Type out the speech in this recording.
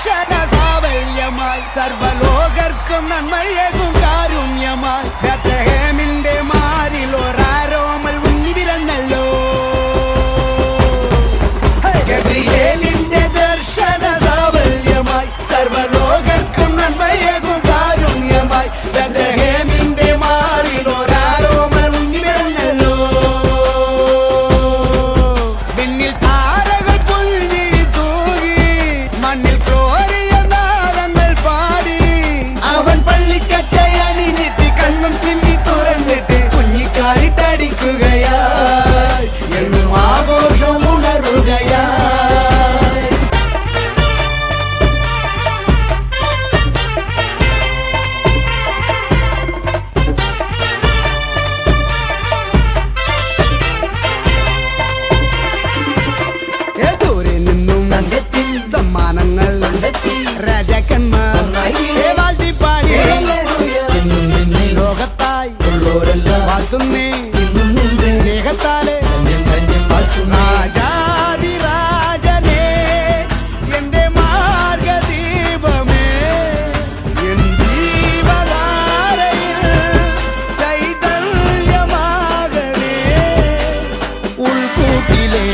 ദർശന സാവല്യമായി സർവലോകർക്കും നന്മയേകും കാരുണ്യമായി ബേത്ലഹേമിന്റെ മാറിൽ ഒരാരോമൽ ഉണ്ണി പിറന്നല്ലോ. ഗബ്രിയേലിന്റെ ദർശന സാവല്യമായി സർവലോകർക്കും നന്മയേകും കാരുണ്യമായി ബേത്ലഹേമിന്റെ മാറിൽ ഒരാരോമൽ ഉണ്ണി പിറന്നല്ലോ. വിണ്ണിൽ താരകൾ പുൽഞ്ഞിരി തൂകി മണ്ണിൽ കോരിയ നാദങ്ങൾ പാടി അവൻ പള്ളിക്കച്ചയണിഞ്ഞിട്ട് കണ്ണും ചിമ്മി തുറന്നിട്ട് കുഞ്ഞിക്കാലിട്ടടിക്കുകയായി എന്നും ആഘോഷം ഉണരുകയായി. ദൂരെ നിന്നും സമ്മാനങ്ങൾ രാജാക്കന്മാർ വാഴ്ത്തിപ്പാടി ലോകത്തായി വാഴ്ത്തുന്നേ സ്നേഹത്താലെ രാജാതിരാജനേ എന്റെ മാർഗദീപമേ എൻ ജീവധാരയിൽ ചൈതന്യമാകണേ ഉൾക്കൂട്ടിലേ